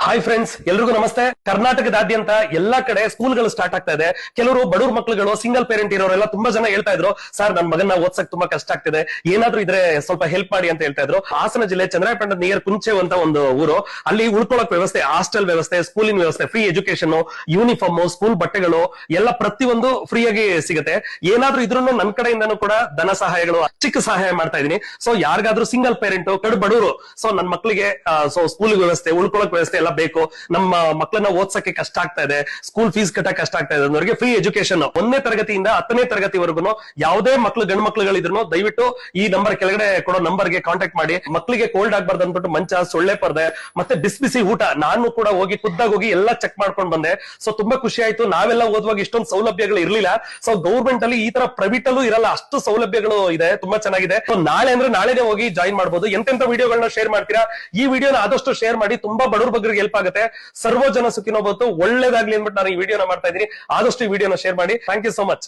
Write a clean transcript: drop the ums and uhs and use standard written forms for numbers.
Hi friends, ಎಲ್ರಿಗೂ ನಮಸ್ತೆ. ಕರ್ನಾಟಕದಾದ್ಯಂತ ಎಲ್ಲಾ ಕಡೆ ಸ್ಕೂಲ್ಗಳು ಸ್ಟಾರ್ಟ್ ಆಗ್ತಾ ಇದೆ. ಕೆಲವರು ಬಡವ್ರ ಮಕ್ಳುಗಳು, ಸಿಂಗಲ್ ಪೇರೆಂಟ್ ಇರೋರೆಲ್ಲ ತುಂಬಾ ಜನ ಹೇಳ್ತಾ ಇದ್ರು, ಸರ್ ನನ್ನ ಮಗನ ಓದ್ಸಕ್ ತುಂಬಾ ಕಷ್ಟ ಆಗ್ತಿದೆ, ಏನಾದ್ರೂ ಇದ್ರೆ ಸ್ವಲ್ಪ ಹೆಲ್ಪ್ ಮಾಡಿ ಅಂತ ಹೇಳ್ತಾ ಇದ್ರು. ಹಾಸನ ಜಿಲ್ಲೆ ಚಂದ್ರಾಯಪಟ್ಟಣ ನಿಯರ್ ಕುಂಚೆ ಅಂತ ಒಂದು ಊರು. ಅಲ್ಲಿ ಉಳ್ಕೊಳಕ್ ವ್ಯವಸ್ಥೆ, ಹಾಸ್ಟೆಲ್ ವ್ಯವಸ್ಥೆ, ಸ್ಕೂಲಿನ ವ್ಯವಸ್ಥೆ, ಫ್ರೀ ಎಜುಕೇಶನ್, ಯೂನಿಫಾರ್ಮ್, ಸ್ಕೂಲ್ ಬಟ್ಟೆಗಳು ಎಲ್ಲ ಪ್ರತಿಯೊಂದು ಫ್ರೀ ಆಗಿ ಸಿಗುತ್ತೆ. ಏನಾದ್ರೂ ಇದ್ರೂ ನನ್ನ ಕಡೆಯಿಂದನೂ ಕೂಡ ಧನ ಸಹಾಯಗಳು, ಚಿಕ್ಕ ಸಹಾಯ ಮಾಡ್ತಾ ಇದೀನಿ. ಸೊ ಯಾರಿಗಾದ್ರೂ ಸಿಂಗಲ್ ಪೇರೆಂಟ್, ಕಡು ಬಡವರು, ಸೊ ನನ್ನ ಮಕ್ಕಳಿಗೆ ಸ್ಕೂಲ್ ವ್ಯವಸ್ಥೆ, ಉಳ್ಕೊಳಕ್ ವ್ಯವಸ್ಥೆ ಎಲ್ಲ ಬೇಕು, ನಮ್ಮ ಮಕ್ಕಳನ್ನ ಓದ್ಸಕ್ಕೆ ಕಷ್ಟ ಆಗ್ತಾ ಇದೆ, ಸ್ಕೂಲ್ ಫೀಸ್ ಕಟ್ಟಕ್ ಕಷ್ಟ ಆಗ್ತಾ ಇದೆ ಅನ್ನೋರಿಗೆ ಫ್ರೀ ಎಜುಕೇಶನ್ 1ನೇ ತರಗತಿಯಿಂದ 10ನೇ ತರಗತಿವರೆಗೂ ಯಾವುದೇ ಮಕ್ಕಳು, ಗಂಡು ಮಕ್ಕಳುಗಳಿದ್ರು ದಯವಿಟ್ಟು ಈ ನಂಬರ್ ಕೆಳಗಡೆ ಕೊಡೋ ನಂಬರ್ಗೆ ಕಾಂಟ್ಯಾಕ್ಟ್ ಮಾಡಿ. ಮಕ್ಕಳಿಗೆ ಕೋಲ್ಡ್ ಆಗ್ಬಾರ್ದು ಅಂದ್ಬಿಟ್ಟು ಮಂಚ, ಸೊಳ್ಳೆ ಪರ್ದೆ ಮತ್ತೆ ಬಿಸಿ ಬಿಸಿ ಊಟ ನಾನು ಕೂಡ ಹೋಗಿ ಖುದ್ದಾಗಿ ಹೋಗಿ ಎಲ್ಲ ಚೆಕ್ ಮಾಡ್ಕೊಂಡು ಬಂದೆ. ಸೊ ತುಂಬಾ ಖುಷಿ ಆಯ್ತು. ನಾವೆಲ್ಲ ಓದುವಾಗ ಇಷ್ಟೊಂದು ಸೌಲಭ್ಯಗಳು ಇರ್ಲಿಲ್ಲ. ಸೊ ಗೌರ್ಮೆಂಟ್ ಅಲ್ಲಿ ಈ ತರ ಪ್ರೈವೇಟ್ ಅಲ್ಲೂ ಇರಲ್ಲ, ಅಷ್ಟು ಸೌಲಭ್ಯಗಳು ಇದೆ. ತುಂಬಾ ಚೆನ್ನಾಗಿದೆ. ಸೊ ನಾಳೆ ಅಂದ್ರೆ ನಾಳೆನೇ ಹೋಗಿ ಜಾಯಿನ್ ಮಾಡಬಹುದು. ಎಂತೆಂತ ವಿಡಿಯೋಗಳನ್ನ ಶೇರ್ ಮಾಡ್ತೀರಾ, ಈ ವಿಡಿಯೋನ ಆದಷ್ಟು ಶೇರ್ ಮಾಡಿ. ತುಂಬಾ ಬಡವ್ರ ಬಗ್ಗೆ ಹೆಲ್ಪ್ ಆಗುತ್ತೆ. ಸರ್ವ ಜನ ಸುಖಿನೋ ಭವಂತು, ಒಳ್ಳೇದಾಗ್ಲಿ ಅಂದ್ಬಿಟ್ಟು ನಾನು ಈ ವಿಡಿಯೋನ ಮಾಡ್ತಾ ಇದ್ದೀನಿ. ಆದಷ್ಟು ಈ ವಿಡಿಯೋನ ಶೇರ್ ಮಾಡಿ. Thank you so much.